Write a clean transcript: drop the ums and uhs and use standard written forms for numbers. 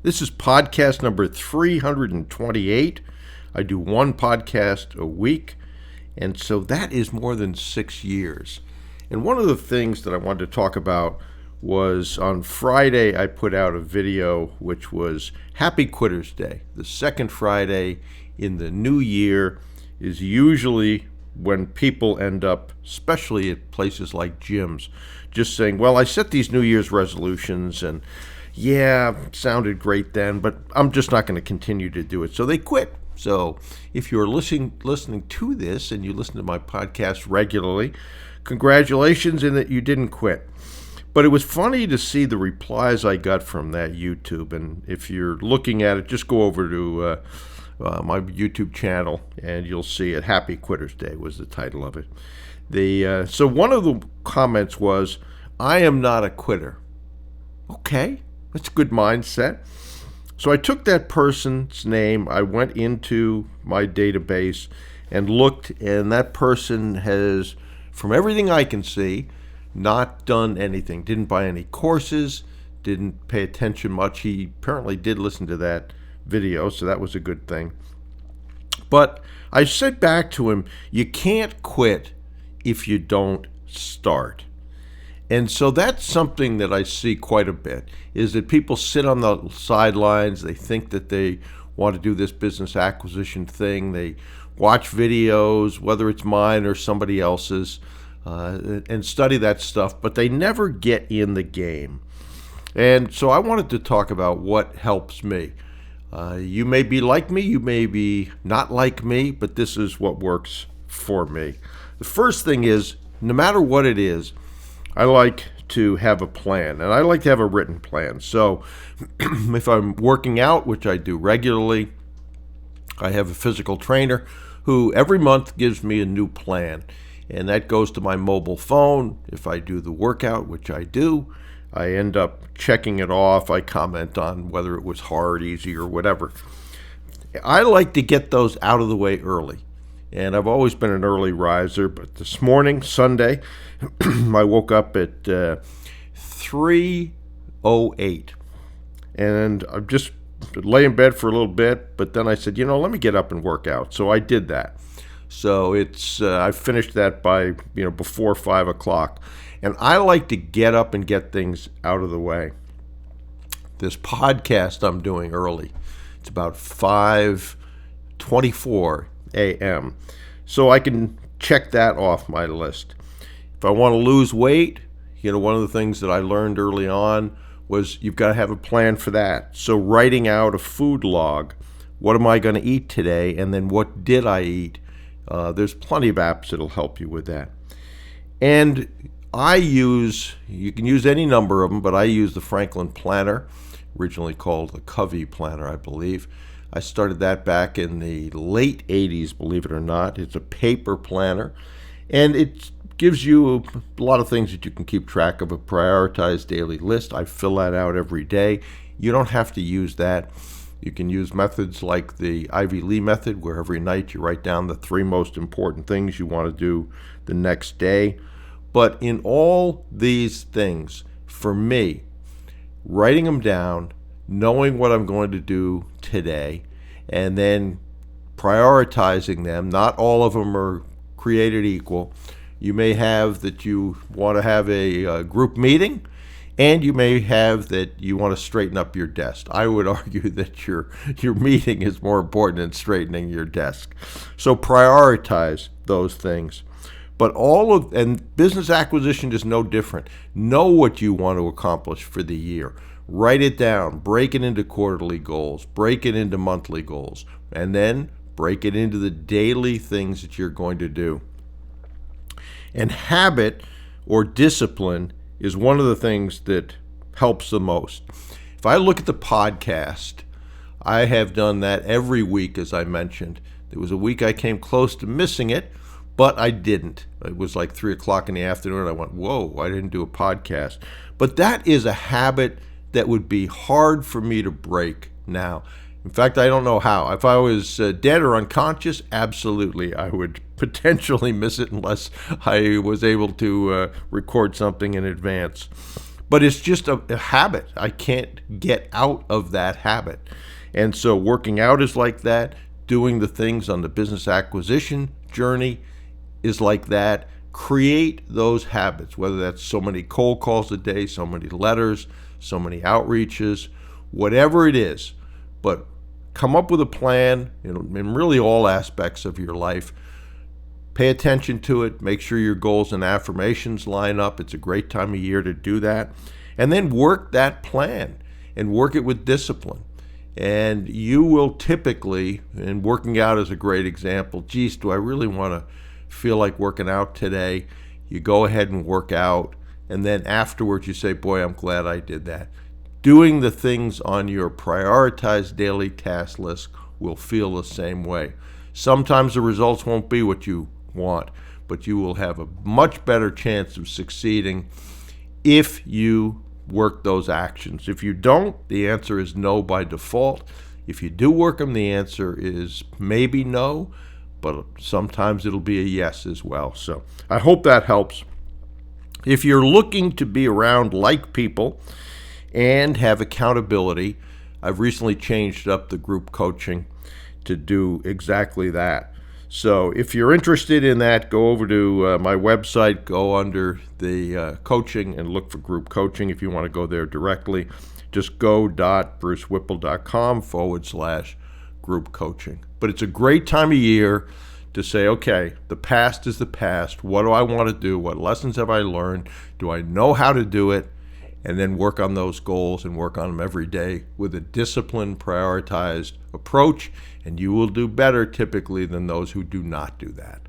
This is podcast number 328. I do one podcast a week, and so that is more than 6 years. And one of the things that I wanted to talk about was on Friday, I put out a video which was Happy Quitter's Day. The second Friday in the new year is usually when people end up, especially at places like gyms, just saying, well, I set these New Year's resolutions and yeah, it sounded great then, but I'm just not going to continue to do it. So they quit. So if you're listening to this and you listen to my podcast regularly, congratulations in that you didn't quit. But it was funny to see the replies I got from that YouTube. And if you're looking at it, just go over to my YouTube channel and you'll see it. Happy Quitter's Day was the title of it. So one of the comments was, I am not a quitter. Okay. That's a good mindset. So I took that person's name, I went into my database and looked, and that person has, from everything I can see, not done anything. Didn't buy any courses, didn't pay attention much. He apparently did listen to that video, so that was a good thing. But I said back to him, you can't quit if you don't start. And so that's something that I see quite a bit, is that people sit on the sidelines. They think that they want to do this business acquisition thing. They watch videos, whether it's mine or somebody else's, and study that stuff, but they never get in the game. And so I wanted to talk about what helps me. You may be like me, you may be not like me, but this is what works for me. The first thing is, no matter what it is, I like to have a plan, and I like to have a written plan. So if I'm working out, which I do regularly, I have a physical trainer who every month gives me a new plan, and that goes to my mobile phone. If I do the workout, which I do, I end up checking it off. I comment on whether it was hard, easy, or whatever. I like to get those out of the way early. And I've always been an early riser, but this morning, Sunday, I woke up at 3:08, and I just lay in bed for a little bit, but then I said, let me get up and work out. So I did that. So I finished that by, before 5 o'clock. And I like to get up and get things out of the way. This podcast I'm doing early. It's about 5:24 a.m. So I can check that off my list. If I want to lose weight, one of the things that I learned early on was you've got to have a plan for that. So writing out a food log, what am I going to eat today, and then what did I eat? There's plenty of apps that'll help you with that. And you can use any number of them, but I use the Franklin Planner, originally called the Covey Planner, I believe. I started that back in the late 80s, believe it or not. It's a paper planner, and it gives you a lot of things that you can keep track of, a prioritized daily list. I fill that out every day. You don't have to use that. You can use methods like the Ivy Lee method, where every night you write down the 3 most important things you want to do the next day. But in all these things, for me, writing them down, knowing what I'm going to do today, and then prioritizing them. Not all of them are created equal. You may have that you want to have a group meeting, and you may have that you want to straighten up your desk. I would argue that your meeting is more important than straightening your desk. So prioritize those things. But and business acquisition is no different. Know what you want to accomplish for the year. Write it down, break it into quarterly goals, break it into monthly goals, and then break it into the daily things that you're going to do. And habit or discipline is one of the things that helps the most. If I look at the podcast, I have done that every week, as I mentioned. There was a week I came close to missing it, but I didn't. It was like 3 o'clock in the afternoon. I went, whoa, I didn't do a podcast. But that is a habit that would be hard for me to break now. In fact, I don't know how. If I was dead or unconscious, absolutely, I would potentially miss it unless I was able to record something in advance. but it's just a habit. I can't get out of that habit. And so working out is like that. Doing the things on the business acquisition journey is like that. Create those habits, whether that's so many cold calls a day, so many letters, so many outreaches, whatever it is. But come up with a plan in really all aspects of your life. Pay attention to it. Make sure your goals and affirmations line up. It's a great time of year to do that. And then work that plan and work it with discipline. And you will typically, and working out is a great example, geez, do I really want to feel like working out today? You go ahead and work out. And then afterwards you say, boy, I'm glad I did that. Doing the things on your prioritized daily task list will feel the same way. Sometimes the results won't be what you want, but you will have a much better chance of succeeding if you work those actions. If you don't, the answer is no by default. If you do work them, the answer is maybe no, but sometimes it'll be a yes as well. So I hope that helps. If you're looking to be around like people and have accountability, I've recently changed up the group coaching to do exactly that. So if you're interested in that, go over to my website, go under the coaching and look for group coaching. If you want to go there directly, just go.brucewhipple.com/group coaching. But it's a great time of year to say, okay, the past is the past. What do I want to do? What lessons have I learned? Do I know how to do it? And then work on those goals and work on them every day with a disciplined, prioritized approach, and you will do better typically than those who do not do that.